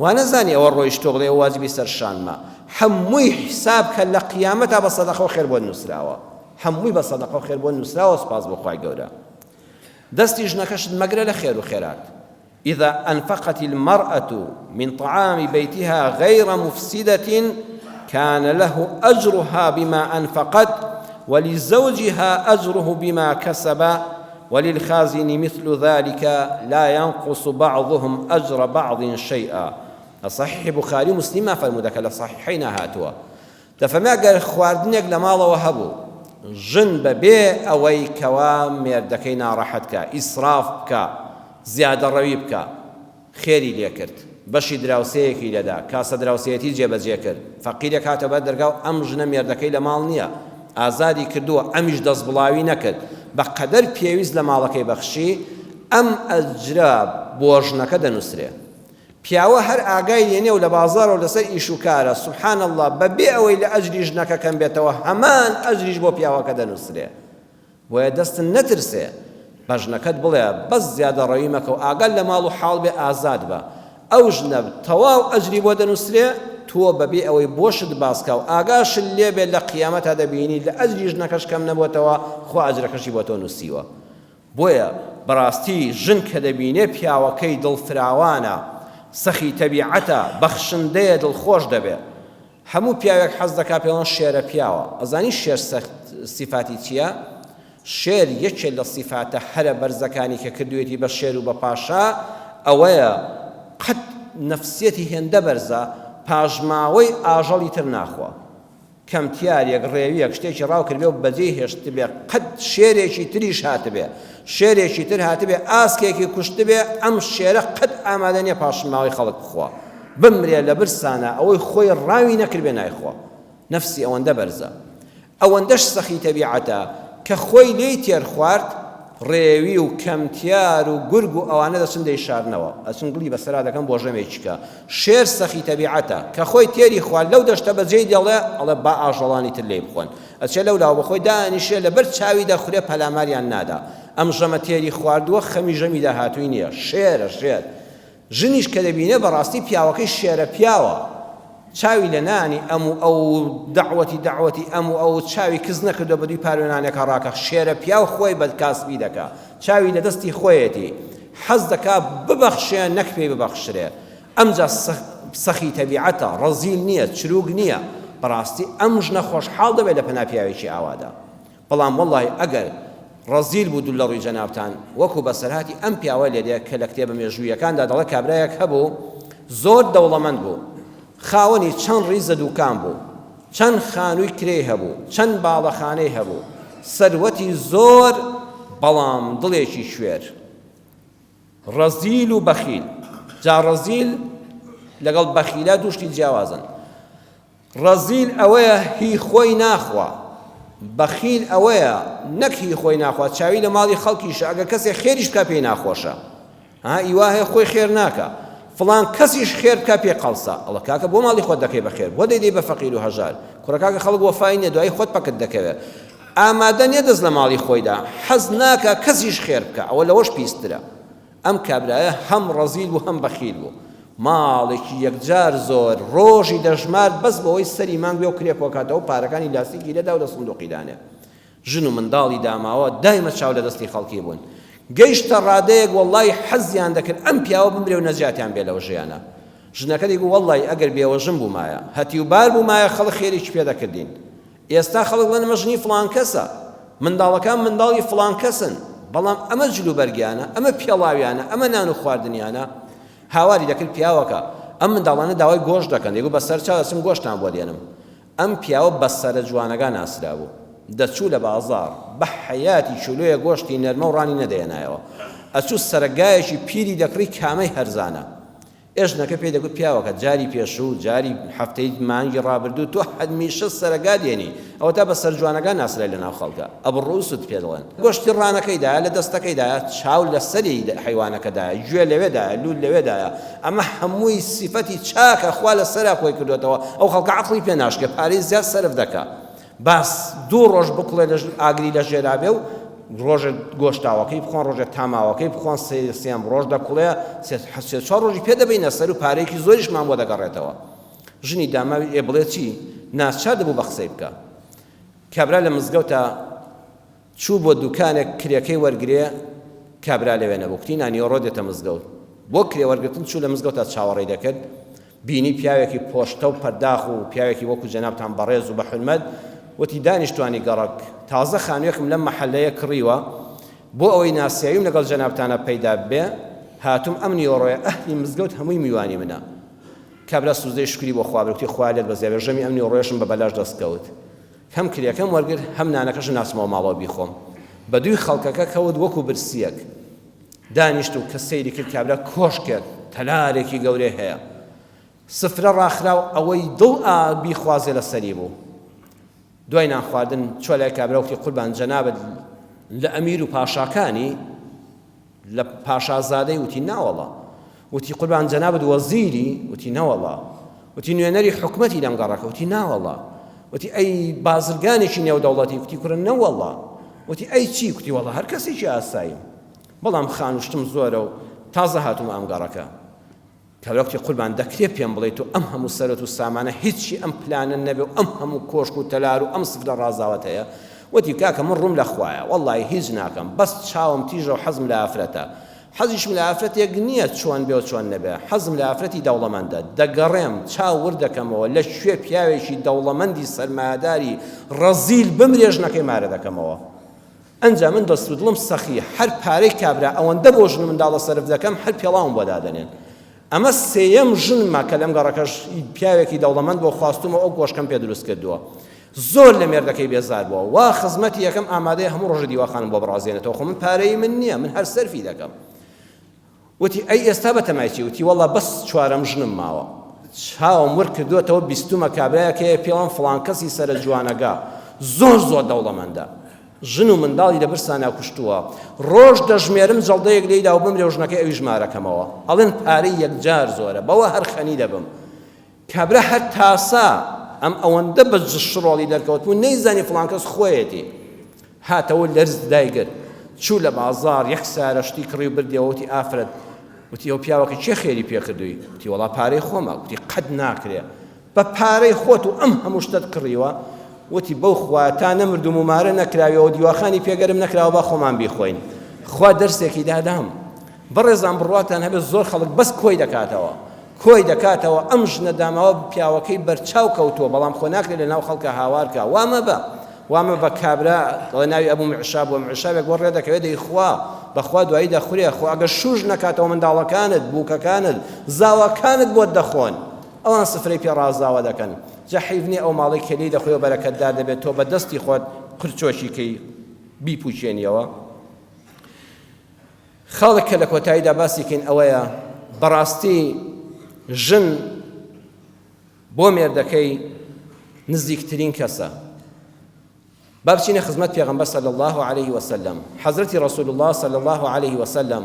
وا نەزانی ئەوە ڕۆیشتۆ بڵێ واجبی سەرشانمە هەمووی حساب کە لە قیامەتا بە سەدەقە و خێر بۆ نووسراوە هەمووی بە سەدەقە و خێر بۆ نووسراوە سپاس بۆ خوای گەورە دەستی ژنەکەشت مەگرە لە خێر و خێرات إذا أنفقت المرأة من طعام بيتها غير مفسدة كان له أجرها بما أنفقت ولزوجها أجره بما كسب وللخازن مثل ذلك لا ينقص بعضهم أجر بعض شيئا صحيح بخاري مسلم فرمودك لصحيحين هاتوا تفما قال خواردنك لمالا وهبو ژن بەبێ ئەوەی کەوا مێردەکەی ناڕەحەت بکە ئیسراف بکە زیادە ڕەوی بکە خێری لێ کرد بەشی دراوسەیەکی لەدا کاسە دراوسەیەتی جێبەجێ کرد فەقیرێک هاتە بەر دەرگاو ئەم ژنە مێردەکەی لە ماڵ نییە ئازادی کردووە ئەمیش دەست بڵاوی نەکرد بەقەدەر پێویست لە ماڵەکەی بەخشی ئەم ئەجرا بۆ ژنەکە دەنووسرێ پیاوە هەر ئاگای لێنێ و لە بازاڕ و لەسەر ئیش و کارە سوبحان الله بەبێ ئەوەی لە ئەجری ژنەکە کەم بێتەوە هەمان ئەجریش بۆ پیاوەکە دەنووسرێ بۆیە دەستن نەترسێ بە ژنەکەت بڵێ بەس زیادە ڕەوی مەکە و ئاگەل لە ماڵ و حاڵ بێ ئازاد بە ئەو ژنە تەواو ئەجری بۆ دەنووسرێ تۆ بەبێ ئەوەی بۆشت باسکە و ئاگاشت لێ بێت لە قیامەتا دەبینی لە ئەجری ژنەکەش کەم نەبووتەوە خوا ئەجرەکەشی بۆ تۆ نووسیوە بۆیە بەڕاستی ژن کە دەبینێ پیاوەکەی دڵفراوانە سەخی تەبیعەتە بەخشندەیە دڵخۆش دەبێت هەموو پیاوێک حەز دەکات پێڵەن شێرە پیاوە ئەزانی شێر سیفاتی چییە؟ شێر یەکێک لە سیفاتە هەرە بەرزەکانی کە کردوێتی بە شێر و بە پاشا ئەوەیە قەت نەفسیەتی هێندە بەرزە پاژماوەی ئاژەڵی تر ناخوا کەمتیارێک ڕێویەک شتێکی ڕاو کردبێ و بەجێی هێشت بێ قەت شێرێکی تریش هاتبێ شێرێکی تر هاتبێ ئاسکێکی کوشت بێ ئەم شێرە قەت ئامادە نییە پاشماوەی خەڵک بخوا بمرێ لە برسانە ئەوەی خۆی ڕاوی نەکردبێ نایخوا نەفسی ئەوەندە بەرزە ئەوەندەش سەخی تەبیعەتە کە خۆی لێی تێر خوارد ڕێوی و کەمتیار و گورگ و ئەوانە دەچن دەیشارنەوە ئەچن گڵی بەسەرا دەکەن بۆ ژەمێکیکە شێر سەخی تەبیعەتە کە خۆی تێری خوارد لەو دەشتە بەجێی دەڵێ ئەڵێ با ئاژەڵانی تر لێ بخۆن ئەچێ لەو لاو بەخۆی دانیشێ لەبەر چاوی دەخورێ پەلاماریان نادا ئەم ژەمە تێری خواردووە خەمی ژەمی داهاتووی نییە شێرە شێر ژنیش کە دەبینێ بەڕاستی پیاوەکەی شێرە پیاوە چاوی لە نانی ئەو دعوەتی ئەو چاوی کز نەکردو بە دوی پارێنانێکە ڕاکە شێرە پیاو خۆی بەدکاسبی دەکا چاوی لە دەستی خۆیەتی حەز دەکا ببەخشێ نەک پێی ببەخشرێ ئەمجا سەخی تەبیعەتە ڕەزیل نییە چروک نییە بەڕاستی ئەم ژنە خۆشحاڵ دەبێت لە پەنا پیاوێکی ئاوادا بەڵام وەڵڵاهی ئەگەر ڕەزیل بوو دوو لە ڕووی جەنابتان وەکو بەسەرهاتی ئەم پیاوە لێدێ کە لە کتێبە مێژوویەکاندا دەڵێ کابرایەک هەبوو زۆر دەوڵەمەند بوو خاوەنی چەند ڕیزە دووکان بوو چەند خانووی کرێی هەبوو چەند باڵەخانەی هەبوو سەروەتی زۆر بەڵام دڵێکی شوێر ڕەزیل و بەخیل جا ڕەزیل لەگەڵ بەخیلە دووشتی جیاوازن ڕەزیل ئەوەیە هی خۆی ناخوا بەخیل ئەوەیە نەک هی خۆی ناخوا چاوی لە ماڵی خەڵکیشە ئەگەر کەسێک خێریش بکە پێی ناخۆشە ئیوا هەیە خۆی خێر ناکە فڵان کەسیش خێر بکە پێ قەڵسە ئەڵە کاکە بۆ ماڵی خۆت دەکەی بەخێر بۆ دەیدەی بە فەقیر و هەژار کوڕەکاکە خەڵک وەفای نییە دوای خۆت پەکت دەکەوێت ئامادە نییە دەست لە ماڵی خۆیدا حەز ناکە کەسیش خێر بکە ئەوە لەوەش پیسترە ئەم کابرایە هەم ڕەزیل بوو هەم بەخیل بوو ماڵێکی یەکجار زۆر ڕۆژی دەژمار بەس بەوەی سەری مانگ بێ و کرێ پۆکاتەوە پارەکانی لاستیکی لێدا و لە سندوقی دانێ ژن و منداڵی داماوە دایمە چاو لە دەستی خەڵکی بوون گەیشتە ڕادەیەک وەڵڵی حەزیان دەکرد ئەم پیاوە بمرێ و نەجاتیان بێ لەو ژیانە ژنەکە دەیگو وەڵڵی ئەگەر بێوەژن بوومایە هەتی و بار بوومایە خەڵک خێریکی پێ دەکردین ئێستا خەڵک لە نەمەژنی فڵان کەسە، منداڵەکان منداڵی فڵان کەسن، بەڵام ئەمە جلوبەرگیانە، ئەمە پێڵاویانە، ئەمە نان و خواردنیانە. هاواری دەکرد پیاوەکە ئەم منداڵانە داوای گۆشت دەکەن، دەیگوت بە سەر چاو دەچم گۆشتان بۆ دێنم. ئەم پیاوە بە سەرە جوانەکە ناسرا بوو، دەچوو لە بازاڕ بە حەیاتی چولۆیە گۆشتی نەرمە و ڕانی نەدەێنایەوە، ئەچوو سەرەگایەکی پیری دەکڕی کامەی هەرزانە. ئێژنەکە پێی دەگوت پیاوەکە جاری پێشوو جاری هەفتەی مانگی ڕابردوو تۆ حەدمیشە سەرەگا دێنی، ئەوە تا بە سەر جوانەکە ناسرای لە ناو خەڵکە ئەبڕوو و سوت پێ دەڵێن. گۆشتی ڕانەکەیدایە لە دەستەکەیدایە، چاو لە سەری حیوانەکەدایە، گوێ لەوێدایە، لول لەوێدایە، ئەمە هەمووی سیفەتی چاکە خوا لە سەرا خۆی کردوێتەوە. ئەو خەڵکە عەقڵی پێ ناشکێ، پارەی زیاد سەرف دەکا. باس 2 ڕۆژ بقڵێ لە ئاگری لە ژێرابێ و ڕۆژێ گۆشتاوەکەی بخۆن، ڕۆژێ تاماوەکەی بخۆن، سێم ڕۆژ دەکوڵێ، 3-4 ڕۆژی پێ دەبینە سەر و پارەیەکی زۆریشمان بۆ دەگەڕێتەوە. ژنی داماوی ئێ بڵێ چی؟ ناچار دەبوو بە قسەی بکە. کابرا لە مزگەوتە چوو بۆ دوکانێک کرێکەی وەرگێ، کابرا لەوێ نەبوو، کوتی نانیۆڕۆ دێتە مزگەوت. بۆ کرێ وەرگرتن چوو لە مزگەوتە چاوەڕێی دەکرد، بینی پیاوێکی پۆشتە و پەرداخ و پیاوێکی وەکو جەنابتان بەڕێز و بە حورمەت، وتی دانیشتوانی گەڕک تازە خانوویەکم لەم مەحەلەیە کڕیوە، بۆ ئەوەی ناسیاویم لەگەڵ جەنابتانە پەیدا بێ هاتووم ئەم نیۆڕۆیە ئەهلی مزگەوت هەمووی میوانی منە. کابرا سوزەی شکری بۆ خوا بکتی خوا لێت بەزێ ژەمی ئەم نیۆڕۆیەشم بە بەلاش دەستکەوت، هەم کریەکەم وەرگرت هەم نانەکەشم ناسمەوە ماڵەوە بیخۆم. بە دووی خەڵکەکە کەوت وەکو برسیەک دانیشت و کە سەیری کرد کابرا کۆشکێت تەلارێکی گەورەی هەیە، سفرە ڕاخراو ئەوەی دڵ بیخوازێ لە سەری بوو. دوای نان خواردن چۆ لای کابرا وتی قوربان جەنابەت لە ئەمیر و پاشاکانی لە پاشازادەی، وتی ناوەڵا. وتی قوربان جەنابەت وەزیری؟ وتی نەوەڵا. وتی نوێنەری حکومەتی لەم گەڕەکە؟ وتی ناوەڵا. وتی ئەی بازرگانێکی نێودەوڵەتی؟ وتی کوڕە نەوەڵا. وتی ئەی چی؟ وتی وەڵا هەر کەسێکی ئاساییم، بەڵام خانوشتم زۆرە و تازە هاتوومە ئەم گەڕەکە. کابرا وتی قوربان دەکرێت پێم بڵێیت و ئەم هەموو سەرەت و سامانە هیچی ئەم پلانە نەبێ و ئەم هەموو کۆشک و تەلار و ئەم سفرە ڕازاوەت هەیە؟ وتی کاکە من ڕووم لە خوایە، وەڵڵی هیچ ناکەم، بەس چاوم تیژە و حەزم لە ئافرەتە. حەزیشم لە ئافرەتێک نییە چۆن بێ و چۆن نەبێ، حەزم لە ئافرەتی دەوڵەمەندە، دەگەڕێم چاو وردەکەمەوە لە شوێ پیاوێکی دەوڵەمەندی سەرمایەداری ڕەزیل بمرێژنەکەی مارە دەکەمەوە. ئەنجا من دەست و دڵم سەخی، هەر پارەی کابرا ئەوەندە بۆ ژن منداڵە سەرف دەکەم، هەر پێڵاوم بۆ دادەنێن. ئەمە سێیەم ژنمە کە لەم گەڕەکەش پیاوێکی دەوڵەمەند بۆ خواستومە، ئەو گۆشکەم پێ دروست کردووە. زۆر لە مێردەکەی بێزار بووە، وا خزمەتی یەکەم ئامادەی هەموو ڕۆژە دیواخانم بۆ بڕازێنێتەوە، خۆ من پارەی من نییە، من هەر سەرفی دەکەم. وتی ئەی ئێستا بەتەمایکی؟ وتی وەڵڵا بەس 4ەم ژنم ماوە، چاوم ور کردوێتەوە 20مە کابرایەکەیە پێڵم فڵان کەسی سەرە جوانەگا زۆر دەوڵەمەندە، ژن و منداڵی لە برسانە کوشتووە، ڕۆژ دەژمێرم جەڵدەیەک لێیدا و بمرێ و ژنەکەی ئەوی ژمارەکەمەوە، ئەڵێن پارەی یەکجار زۆرە، بەوە هەر خەنی دەبم. کابرا هەر تاسا ئەم ئەوەندە بە شڕۆڵی دەرکەوت بوو نەیزانی فڵان کەس خۆیەتی، هاتەوە لەرز دایگرت، چوو لە بازاڕ یەک سارەشتی کڕی و بردیەوە، وتی ئافرەت، وتی ئەو پیاوەکە چێ خێری پێکردووی؟ وتی وەڵا پارەی خۆمە. وتی قەت ناکرێ، بە پارەی خۆت و ئەم هەموو شتت کڕیوە؟ وتی بەو خوا تا نەمردوم و مارە نەکراویەوە دیواخانی پێگەرم نەکراوە با خۆمان بیخۆین. خوا دەرسێکی دادام، بەڕێزان بڕواتان هەبێت زۆر خەڵک بەس کۆی دەکاتەوە ئەم ژنە داماوە پیاوەکەی بەرچاو کەوتووە، بەڵام خۆ ناکرێت لە ناو خەڵکە هاوارکە. وامە بە کابرا دەڵێ ناوی ئەبوو معشاب و معشابێک بۆ ڕێ دەکەوێت دەیخوا بەخوا دوایی دەخورێ، خۆ ئەگەر شوژ نەکاتەوە منداڵەکانت بووکەکانت زاواکانت بۆت دەخۆن، ئەوان سفرەی پێ ڕازاوە دەکەن. جا حیفنی ئەو ماڵی کەلی دەخۆی و بەرەکەتدار دەبێت تۆ بە دەستی خۆت قرچۆشیکەی بیپوچێنیەوە. خەڵک کە لە کۆتاییدا باسیکەین ئەوەیە بەڕاستی ژن بۆ مێردەکەی نزیکترین کەسە. با بچینە خزمەت پێغەمبەر صلی الله عليه وسلم. حەزرەتی رسول الله صلی الله عليه وسلم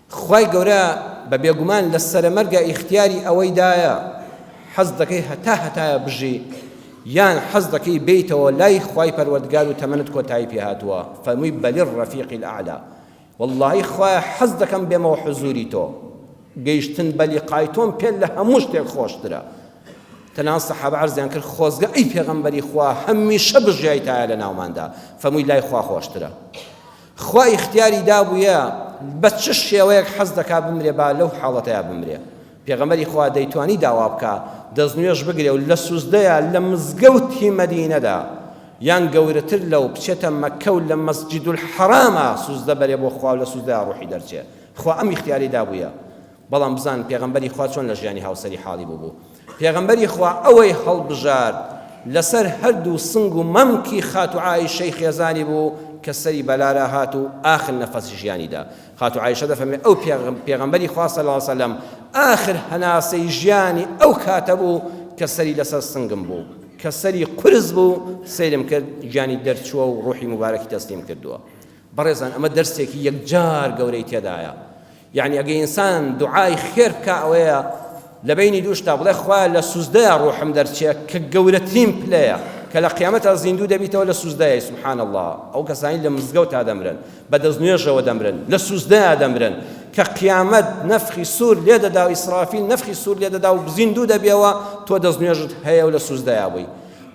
خوای گەورە بە بێگومان لە سەرمەرگە ئیختیاری ئەوەی دایە حەز دەکەی هەتایە بژی یان حەز دەکەی بیتەوە لای خوای پەروەردگار و تەمەنت کۆتایی پێ هاتووە، فەرمووی بەلی ڕەفیق الأعلا، وەڵڵاهی خوایە حەز دەکەم بێمەوە حزوری تۆ، گەیشتن بە لیقای تۆم پێ لە هەموو شتێک خۆشترە. تەنها سەحابە عەرزیان کرد خۆزگە ئەی پێغەمبەری خوا هەمیشە بژیای تایە لە ناوماندا، فەرمووی لای خوا خۆشترە. خوا اختیاری دابوویە بە چ شێوەیەک حەز دەکا بمرێ با لەو حاڵەتەیە بمرێ. پێغەمبەری خوا دەیتوانی داوا بکە دەستنوێژ بگرێ و لە سوزدەیە لە مزگەوتی مەدینەدا یان گەورەتر لەو بچێتە مەککە و لە مەسجید الحەرامە سوزدە بەرێ بۆ خوا و لە سوزدەیە ڕوحی دەرچێت. خوا ئەم اختیاری دابوویە، بەڵام بزان پێغەمبەری خوا چۆن لە ژیانی هاوسەری حاڵی بوو. پێغەمبەری خوا ئەوەی هەڵبژارد لەسەر هەردوو سنگ و مەمکی خاتو عایشەی خێزانی بوو کە سەری بەلارە هات و ئاخر نەفەسی ژیانیدا. خاتو عایشە دەفەرمێت ئەو پێغەمبەری خوا صلی الله علیه وسلم ئاخر هەناسەی ژیانی ئەو کاتە بوو کە سەری لەسەر سنگم بوو، کە سەری قرس بوو سەیرم کرد گیانی دەرچووە و ڕوحی مبارەکی تەسلیم کردووە. بەڕێزان ئەمە دەرسێکی یەکجار گەورەی تێدایە. یعنی ئەگەر ئینسان دوعای خێر بکە ئەوەیە لە بینی دووشتا بڵێ خوا لە سوزدەیە ڕوحم دەرچێت کە گەورەترین پلەیە کە لە قیامەتە زیندوو دەبیتەوە لە سوزدەیە. سبحان الله، ئەو کەسانی لە مزگەوتا دەمرن، بە دەستنوێژەوە دەمرن، لە سوزدەیە دەمرن کە قیامەت نەفخی سوور لێ دەدا و ئیسرافیل نەفخی سوور لێ دەدا و زیندوو دەبیەوە تۆ دەستنوێژت هەیە و لە سوزدەیە بووی.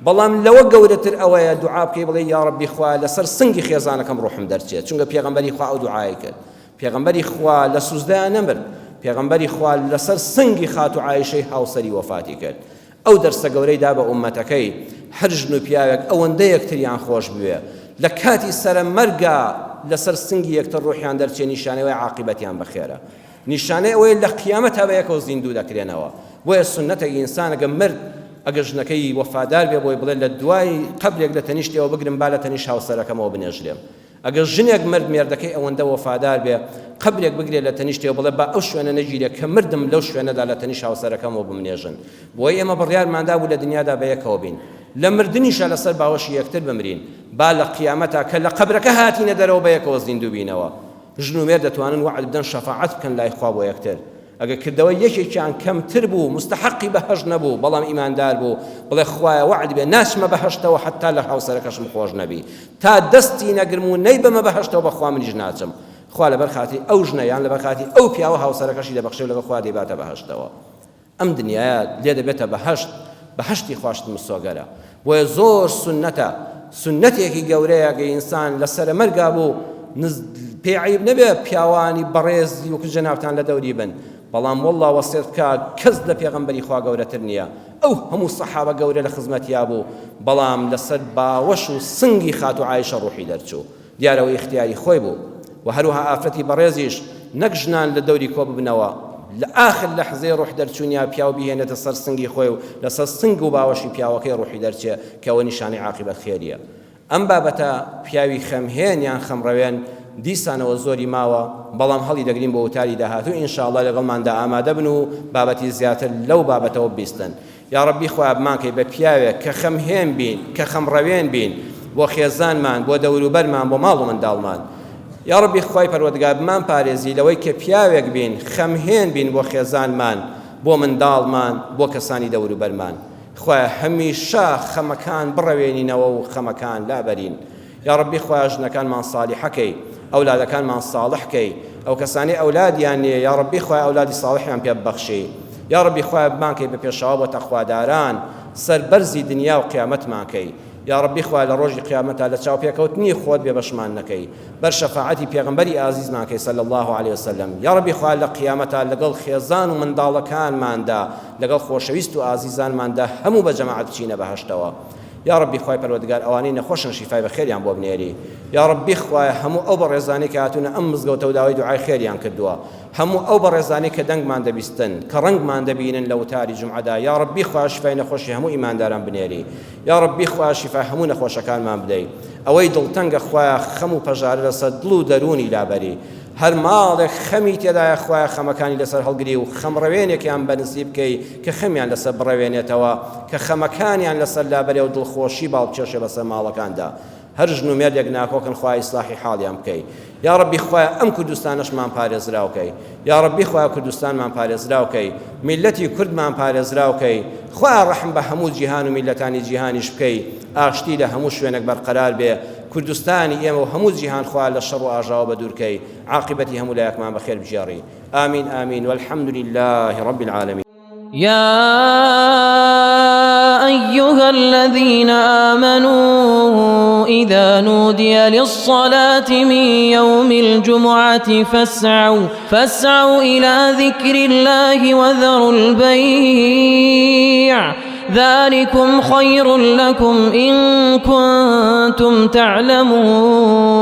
بەڵام لەوە گەورەتر ئەوەیە دوعا بکەی بڵێ یا ڕەبی خوا لەسەر سنگی خێزانەکەم ڕوحم دەرچێت، چونکە پێغەمبەری خوا ئەو دوعای کرد. پێغەمبەری خوا لە سوزدەیە نەمرد، پێغەمبەری خوا لەسەر سنگی خاتو عایشەی هاوسەری وەفاتی کرد. ئەو دەرسە گەورەی دا بە ئومەتەکەی هەر ژن و پیاوێک ئەوەندە یەکتریان خۆش بوێ لە کاتی سەرە مەرگا لەسەر سنگی یەکتر ڕوحیان دەرچێ نیشانەوەی عاقبەتیان بەخێرە، نیشانەی ئەوەی لە قیامەت هەبەیەکەوە زیندوو دەکرێنەوە. بۆیە سنەتێکی ئینسانەکە مرد ئەگەر ژنەکەی وەفادار بێ بۆی بڵێ لە دوای قەبرێک لە تەنیشتەوە بگرم با لە تەنیش هاوسەرەکەمەوە بنێژرێم. ئەگەر ژنێک مرد مێردەکەی ئەوەندە وەفادار بێ قەبرێک بگرێت لە تەنیشتەوە بڵێ با ئەو شوێنە نەگیرێت کە مردم لەو شوێنەدا لە تەنیش هاوسەرەکەمەوە بمنێژن. بۆیە ئێمە بڕیارماندا بوو لە دنیادا بە یەکەوە بین، لە مردنیشە لەسەر باوەشی یەکتر بمرین، با لە قیامەتە کە لە قەبرەکە هاتینە دەرەوە بە یەکەوە زیندوو بینەوە. ژن و مێرد دەتوانن وعد بدەن شەفاعەت بکەن لای خوا بۆ یەکتر. ئەگەر کردەوە یەکێکیان کەمتر بوو مستحقی بەهەشت نەبوو بەڵام ئیماندار بوو بڵێ خوایە وعد بێ ناچمە بەهەشتەوە حتا لە هاوسەرەکەشم خۆش نەبی، تا دەستی نەگرم و نەی بەمە بەهەشتەوە بەخوا منیش ناچم. خوا لەبەر خاتی ئەو ژنەیان لەبەر خاتی ئەو پیاوە هاوسەرەکەشی دەبەخشێ و لەگەڵ خوا دەیباتە بەهەشتەوە. ئەم دنیایە لێ دەبێتە بەهەشت، بەهەشتی خواشتن مسۆگەرە. بۆیە زۆر سنەتە، سنەتێکی گەورەیە کە ئینسان لەسەر مەرگا بوو پێی عیب نەبێ پیاوانی بەڕێزی وەکو جەنابتان لە دەوری بن، بەڵام وەڵڵا وەسێت بکە کەس لە پێغەمبەری خوا گەورەتر نییە. ئەو هەموو سەحابە گەورە لە خزمەتیا بوو بەڵام لەسەر باوەش و سنگی خاتو عایشە ڕوحی دەرچوو، دیارەوەی اختیاری خۆی بوو. و هەروها ئافرەتی بەڕێزیش نەک ژنان لە دەوری کۆ ببنەوە لە ئاخر لەحزەی ڕوح دەرچوونیا پیاو بهێنێتە سەر سنگی خۆی و لەسەر سنگ و باوەشی پیاوەکەی ڕوحی دەرچێ کە ئەوە نیشانی عاقبەت خێریە. ئەم بابەتە پیاوی خەمهێن یان خەمڕەوێن دیسانەوە زۆری ماوە، بەڵام هەڵی دەگرین بۆ وتاری داهاتوو ئینشاءڵڵا لەگەڵماندا ئامادە بن و بابەتی زیاتر لەو بابەتەوە بیستن. یا ڕەبی خوا بمانکەی بە پیاوێک کە خەمهێن بین، کە خەمڕەوێن بین بۆ خێزانمان، بۆ دەوروبەرمان، بۆ ماڵ و منداڵمان. یا ڕەبی خوای پەروەردگار بمان پارێزی لەوەی کە پیاوێک بین، خەمهێن بین بۆ خێزانمان، بۆ منداڵمان، بۆ کەسانی دەوروبەرمان. خوای هەمیشە خەمەکان بڕەوێنینەوە و خەمەکان لابەرین. یا ڕەبی خوای ژنەکانمان ساڵیحەکەی، ئەولادەکانمان ساڵحکەی، ئەو کەسانی ئەولادیان نییە یا ڕەبی خوای ئەولادی ساڵحیان پێ ببەخشی. یا ڕەبی خوای بمانکەی بە پێشەوا بۆ تەخواداران سەربەرزی دنیا و قیامەتمانکەی. یا ڕەبی خوای لە ڕۆژی قیامەتە لە چاوپێکەوتنی خۆت بێ بەشمان نەکەی، بەر شەفاعەتی پێغەمبەری ئازیزمانکەی صلی الله علیه وسلم. یا ڕەبی خوای لە قیامەتە لەگەڵ خێزان و منداڵەکانماندا لەگەڵ خۆشەویست و ئازیزانماندا هەموو بە جەماعەت بچینە بەهەشتەوە. یا ڕەبی خوای پەروەردگار ئەوانەی نەخۆشن شیفای بەخێریان بۆ بنێری. یا ڕەبی خوای هەموو ئەو بەڕێزانەی کە هاتوونە ئەم مزگەوتە و داوای دوعای خێریان کردووە، هەموو ئەو بەڕێزانەی کە دەنگمان دەبیستن کە ڕەنگمان دەبینن لە وتاری جومعەدا، یا ڕەبی خوای شیفای نەخۆشی هەموو ئیمانداران بنێری. یا ڕەبی خوای شیفای هەموو نەخۆشەکانمان بدەی. ئەوەی دڵتەنگە خوای خەم و پەژارە لەسەر دڵ و دەرونی لابەری، هەر ماڵێک خەمی تێدایە خوای خەمەکانی لەسەر هەڵگری و خەمڕەوێنێکیان بەنسیب بکەی کە خەمیان لەسەر بڕەوێنێتەوە، کە خەمەکانیان لەسەر لابەرێ و دڵخۆشی باڵبکێشێ بەسەر ماڵەکاندا. هەر ژن و مێردێک ناکۆکن خوای ئیسلاحی حاڵیان بکەی. یا ڕەبی خوای ئەم کوردستانەشمان پارێزراوکەی. یا ڕەبی خوای کوردستانمان پارێزراوکەی، میلەتی کوردمان پارێزراوکەی. خوای ڕەحم بە هەموو جیهان و میلەتانی جیهانیش بکەی، ئاشتی لە هەموو شوێنێک بەرقەرار بێ. کوردستانی ئێمە و هەموو جیهان خوای لە شەڕ و ئاژاوە بەدوورکەی، عاقبەتی هەموو لایەکمان بەخێر بژێڕی. آمین آمین والحمد لله رب العالمين. يا أيها الذين آمنوا إذا نودي للصلاة من يوم الجمعة فاسعوا إلى ذكر الله وذروا البيع ذلكم خير لكم إن كنتم تعلمون